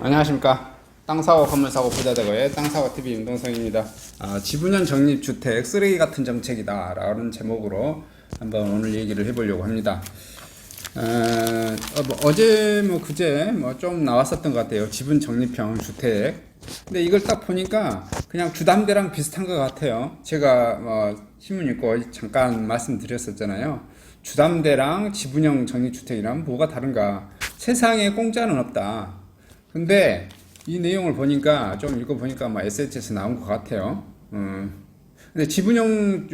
안녕하십니까. 땅사고 건물사고 부자되고의 땅사고TV 윤동성입니다. 지분형 적립주택 쓰레기 같은 정책이다 라는 제목으로 한번 오늘 얘기를 해보려고 합니다. 어제 그제 좀 나왔었던 것 같아요. 지분 적립형 주택. 근데 이걸 딱 보니까 그냥 주담대랑 비슷한 것 같아요. 제가 신문 읽고 잠깐 말씀드렸었잖아요. 주담대랑 지분형 적립주택이랑 뭐가 다른가? 세상에 공짜는 없다. 근데 이 내용을 보니까 좀 읽어보니까 SH에서 나온 것 같아요. 근데 지분형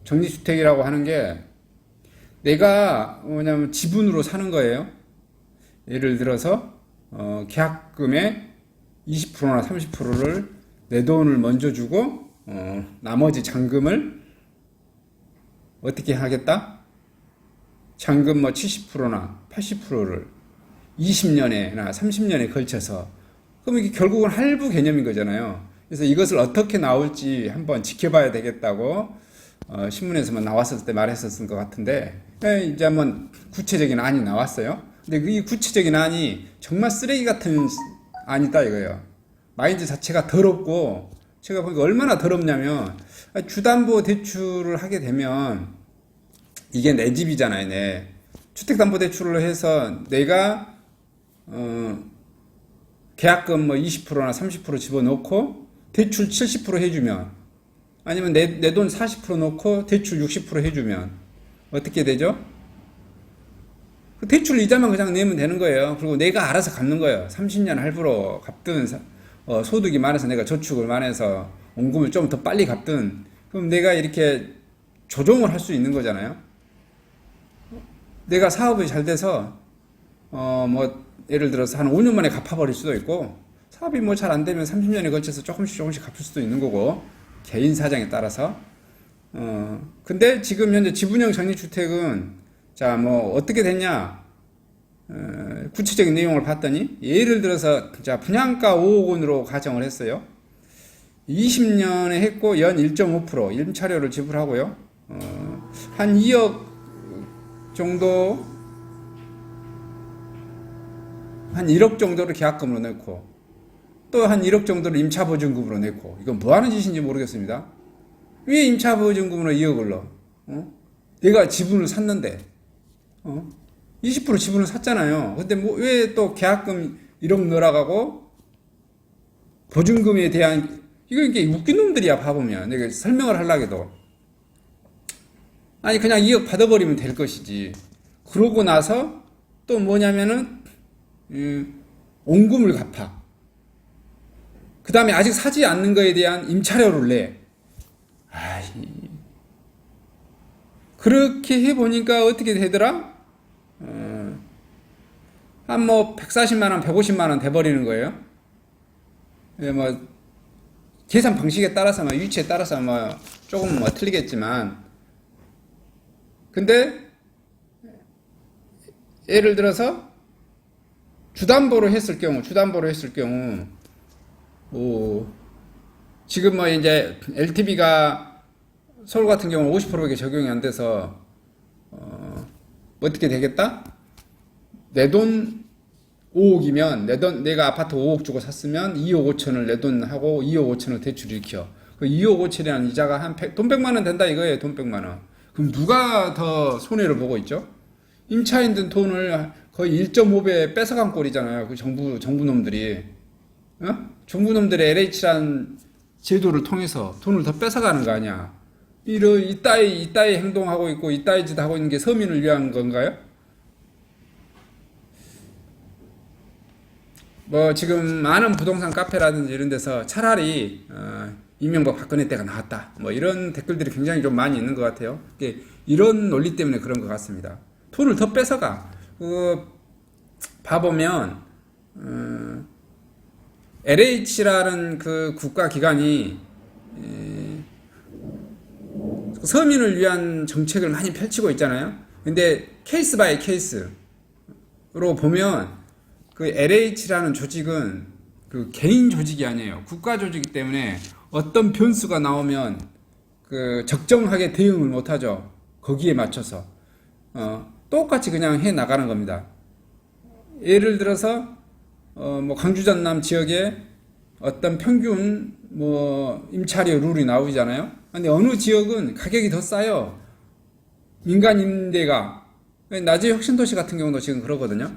적립주택이라고 하는 게 내가 뭐냐면 지분으로 사는 거예요. 예를 들어서 계약금의 20%나 30%를 내 돈을 먼저 주고 나머지 잔금을 어떻게 하겠다? 잔금 70%나 80%를 20년에나 30년에 걸쳐서, 그럼 이게 결국은 할부 개념인 거잖아요. 그래서 이것을 어떻게 나올지 한번 지켜봐야 되겠다고 신문에서만 나왔을 때 말했었을 것 같은데, 이제 한번 구체적인 안이 나왔어요. 근데 이 구체적인 안이 정말 쓰레기 같은 안이다 이거예요. 마인드 자체가 더럽고, 제가 보니까 얼마나 더럽냐면, 주담보대출을 하게 되면 이게 내 집이잖아요. 내 주택담보대출을 해서 내가 계약금 20%나 30% 집어넣고 대출 70% 해주면, 아니면 내 돈 40% 넣고 대출 60% 해주면 어떻게 되죠? 그 대출 이자만 그냥 내면 되는 거예요. 그리고 내가 알아서 갚는 거예요. 30년 할부로 갚든 소득이 많아서 내가 저축을 많이 해서 원금을 좀 더 빨리 갚든, 그럼 내가 이렇게 조정을 할 수 있는 거잖아요. 내가 사업이 잘 돼서 예를 들어서 한 5년 만에 갚아버릴 수도 있고, 사업이 잘 안 되면 30년에 걸쳐서 조금씩 갚을 수도 있는 거고, 개인 사정에 따라서. 근데 지금 현재 지분형 적립주택은 자 어떻게 됐냐? 구체적인 내용을 봤더니, 예를 들어서 자 분양가 5억 원으로 가정을 했어요. 20년에 했고 연 1.5% 임차료를 지불하고요. 한 2억 정도, 한 1억 정도를 계약금으로 넣고 또 한 1억 정도를 임차보증금으로 냈고, 이건 뭐 하는 짓인지 모르겠습니다. 왜 임차보증금으로 2억을 넣어? 내가 지분을 샀는데 20% 지분을 샀잖아요. 근데 왜 또 계약금 1억 넣으라고 보증금에 대한, 이게 웃긴 놈들이야. 봐보면 내가 설명을 하려고 해도, 아니 그냥 2억 받아버리면 될 것이지. 그러고 나서 또 뭐냐면은 원금을 갚아. 그 다음에 아직 사지 않는 거에 대한 임차료를 내. 그렇게 해보니까 어떻게 되더라? 한 140만원, 150만원 돼버리는 거예요. 계산 방식에 따라서, 위치에 따라서 조금 틀리겠지만, 근데 예를 들어서 주담보로 했을 경우 지금 이제 LTV가 서울 같은 경우는 50%밖에 적용이 안 돼서 어떻게 되겠다? 내 돈 5억이면 내가 아파트 5억 주고 샀으면 2억 5천을 내 돈 하고 2억 5천을 대출 일으켜. 그 2억 5천이라는 이자가 돈 100만 원 된다 이거예요. 돈 100만 원. 그럼 누가 더 손해를 보고 있죠? 임차인 든 돈을 거의 1.5배 뺏어간 꼴이잖아요. 그 정부 놈들이. 정부놈들의 LH라는 제도를 통해서 돈을 더 뺏어가는 거 아니야. 이따위 행동하고 있고 이따위 짓 하고 있는 게 서민을 위한 건가요? 지금 많은 부동산 카페라든지 이런 데서 차라리 이명박 박근혜 때가 나왔다, 이런 댓글들이 굉장히 좀 많이 있는 것 같아요. 이런 논리 때문에 그런 것 같습니다. 돈을 더 뺏어가. 봐보면 LH라는 그 국가기관이 서민을 위한 정책을 많이 펼치고 있잖아요. 근데 케이스 바이 케이스로 보면 그 LH라는 조직은 그 개인 조직이 아니에요. 국가 조직이기 때문에 어떤 변수가 나오면 그 적정하게 대응을 못하죠. 거기에 맞춰서 똑같이 그냥 해 나가는 겁니다. 예를 들어서 뭐 광주 전남 지역에 어떤 평균 뭐 임차료 룰이 나오잖아요. 근데 어느 지역은 가격이 더 싸요. 민간 임대가. 나주 혁신도시 같은 경우도 지금 그러거든요.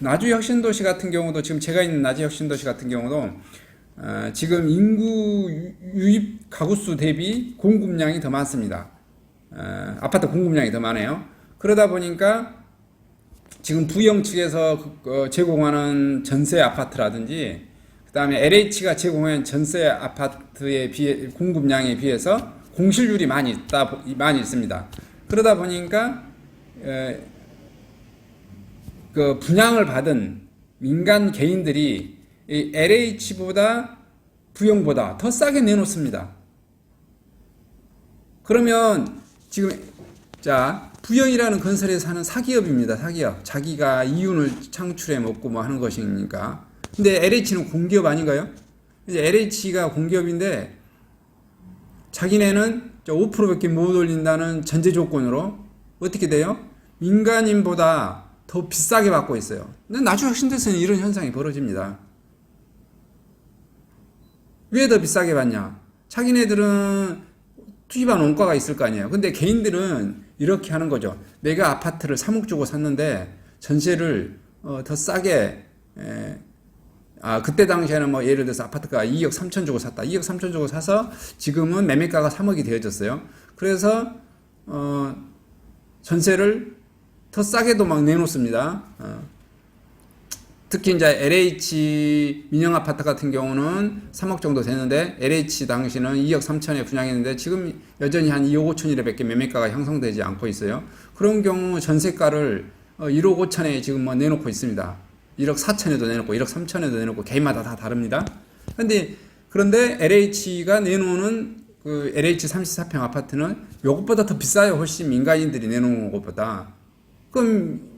나주 혁신도시 같은 경우도 지금 제가 있는 나주 혁신도시 같은 경우도 지금 인구 유입 가구수 대비 공급량이 더 많습니다. 아파트 공급량이 더 많아요. 그러다 보니까 지금 부영 측에서 제공하는 전세 아파트라든지 그 다음에 LH가 제공하는 전세 아파트에 비해 공급량에 비해서 공실률이 많이 있습니다. 그러다 보니까 그 분양을 받은 민간 개인들이 이 LH보다 부영보다 더 싸게 내놓습니다. 그러면 지금 자 부영이라는 건설회사 하는 사기업입니다. 사기업. 자기가 이윤을 창출해 먹고 뭐 하는 것이니까. 근데 LH는 공기업 아닌가요? 이제 LH가 공기업인데 자기네는 5%밖에 못 올린다는 전제 조건으로 어떻게 돼요? 민간인보다 더 비싸게 받고 있어요. 근데 나주 혁신도시는 이런 현상이 벌어집니다. 왜 더 비싸게 받냐? 자기네들은 투입한 원가가 있을 거 아니에요. 근데 개인들은 이렇게 하는 거죠. 내가 아파트를 3억 주고 샀는데 전세를 더 싸게 그때 당시에는 뭐 예를 들어서 아파트가 2억 3천 주고 샀다. 2억 3천 주고 사서 지금은 매매가가 3억이 되어졌어요. 그래서 전세를 더 싸게도 막 내놓습니다. 특히 이제 LH 민영 아파트 같은 경우는 3억 정도 되는데 LH 당시는 2억 3천에 분양했는데 지금 여전히 한 2억 5천이라밖에 매매가가 형성되지 않고 있어요. 그런 경우 전세가를 1억 5천에 지금 뭐 내놓고 있습니다. 1억 4천에도 내놓고 1억 3천에도 내놓고 개인마다 다 다릅니다. 그런데 LH가 내놓는 그 LH 34평 아파트는 요것보다 더 비싸요. 훨씬 민간인들이 내놓은 것보다. 그럼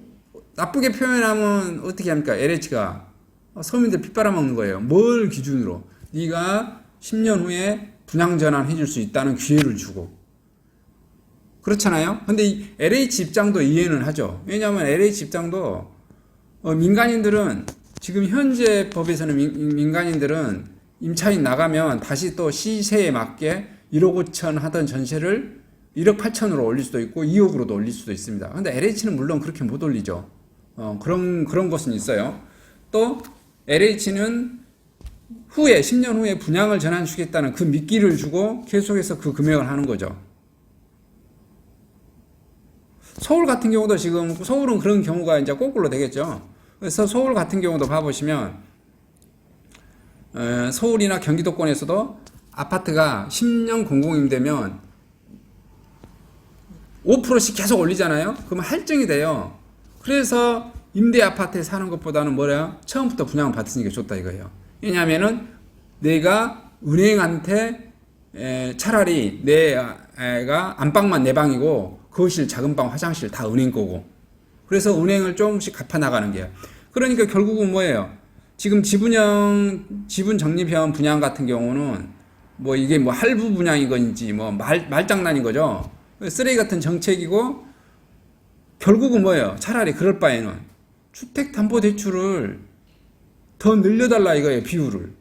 나쁘게 표현하면 어떻게 합니까? LH가 서민들 피 빨아먹는 거예요. 뭘 기준으로? 네가 10년 후에 분양 전환 해줄 수 있다는 기회를 주고 그렇잖아요. 근데 이 LH 입장도 이해는 하죠. 왜냐하면 LH 입장도 민간인들은 지금 현재 법에서는 민간인들은 임차인 나가면 다시 또 시세에 맞게 1억 5천 하던 전세를 1억 8천으로 올릴 수도 있고 2억으로도 올릴 수도 있습니다. 근데 LH는 물론 그렇게 못 올리죠. 그런 것은 있어요. 또 LH는 후에 10년 후에 분양을 전환주겠다는 그 미끼를 주고 계속해서 그 금액을 하는 거죠. 서울 같은 경우도 지금 서울은 그런 경우가 이제 거꾸로 되겠죠. 그래서 서울 같은 경우도 봐보시면 서울이나 경기도권에서도 아파트가 10년 공공임대면 5%씩 계속 올리잖아요. 그러면 할증이 돼요. 그래서 임대 아파트에 사는 것보다는 뭐래요? 처음부터 분양을 받으니까 좋다 이거예요. 왜냐하면은 내가 은행한테 차라리 내가 안방만 내 방이고 거실, 작은 방, 화장실 다 은행 거고. 그래서 은행을 조금씩 갚아 나가는 게요. 그러니까 결국은 뭐예요? 지금 지분 적립형 분양 같은 경우는 뭐 이게 뭐 할부 분양이건지 뭐 말장난인 거죠. 쓰레기 같은 정책이고 결국은 뭐예요? 차라리 그럴 바에는 주택담보대출을 더 늘려달라 이거예요. 비율을.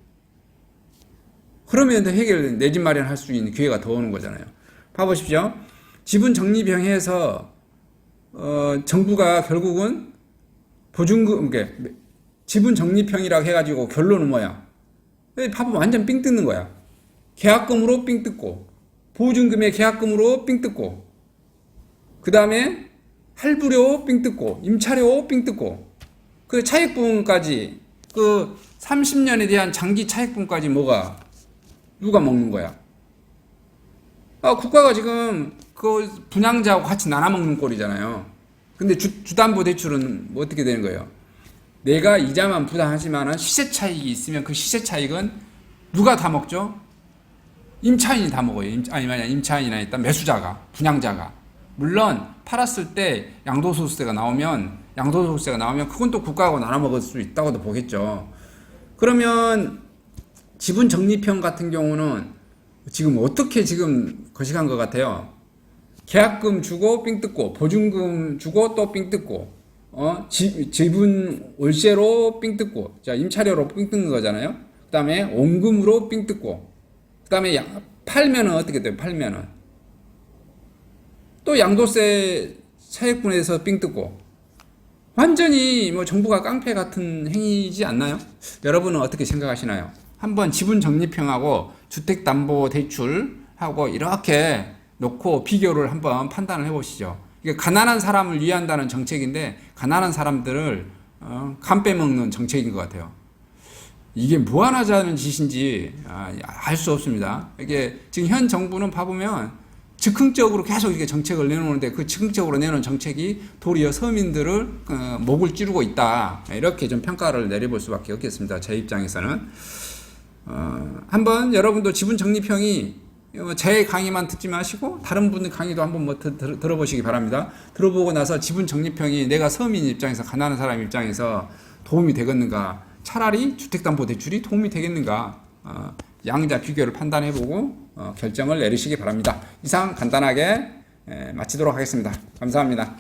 그러면 더 내 집 마련할 수 있는 기회가 더 오는 거잖아요. 봐보십시오. 지분 적립형 해서 정부가 결국은 보증금, 그러니까 지분 적립형이라고 해가지고 결론은 뭐야? 봐보면 완전 삥 뜯는 거야. 계약금으로 삥 뜯고, 보증금의 계약금으로 삥 뜯고, 그 다음에 할부료 삥 뜯고, 임차료 삥 뜯고, 그 차익분까지, 그 30년에 대한 장기 차익분까지 누가 먹는 거야? 국가가 지금 그 분양자하고 같이 나눠 먹는 꼴이잖아요. 근데 주담보대출은 뭐 어떻게 되는 거예요? 내가 이자만 부담하지만은 시세 차익이 있으면 그 시세 차익은 누가 다 먹죠? 임차인이 다 먹어요. 임차인이나 일단 매수자가, 분양자가. 물론 팔았을 때 양도소득세가 나오면 그건 또 국가하고 나눠 먹을 수 있다고도 보겠죠. 그러면 지분 적립형 같은 경우는 지금 어떻게 지금 거시간 것 같아요? 계약금 주고 삥 뜯고, 보증금 주고 또 삥 뜯고, 지분 월세로 삥 뜯고, 자, 임차료로 삥 뜯는 거잖아요. 그 다음에 원금으로 삥 뜯고, 그 다음에 팔면은 어떻게 돼요? 팔면은. 또 양도세 차액분에서 삥 뜯고. 완전히 뭐 정부가 깡패 같은 행위이지 않나요? 여러분은 어떻게 생각하시나요? 한번 지분 적립형하고 주택담보대출하고 이렇게 놓고 비교를 한번 판단을 해보시죠. 이게 가난한 사람을 위한다는 정책인데 가난한 사람들을 간 빼먹는 정책인 것 같아요. 이게 뭐 하나 자는 짓인지 알 수 없습니다. 이게 지금 현 정부는 봐보면 즉흥적으로 계속 이렇게 정책을 내놓는데 그 즉흥적으로 내놓은 정책이 도리어 서민들을 목을 찌르고 있다. 이렇게 좀 평가를 내려볼 수밖에 없겠습니다. 제 입장에서는. 한번 여러분도 지분 적립형이 제 강의만 듣지 마시고 다른 분들 강의도 한번 뭐 들어보시기 바랍니다. 들어보고 나서 지분 적립형이 내가 서민 입장에서 가난한 사람 입장에서 도움이 되겠는가, 차라리 주택담보대출이 도움이 되겠는가, 양자 비교를 판단해보고 결정을 내리시기 바랍니다. 이상 간단하게 마치도록 하겠습니다. 감사합니다.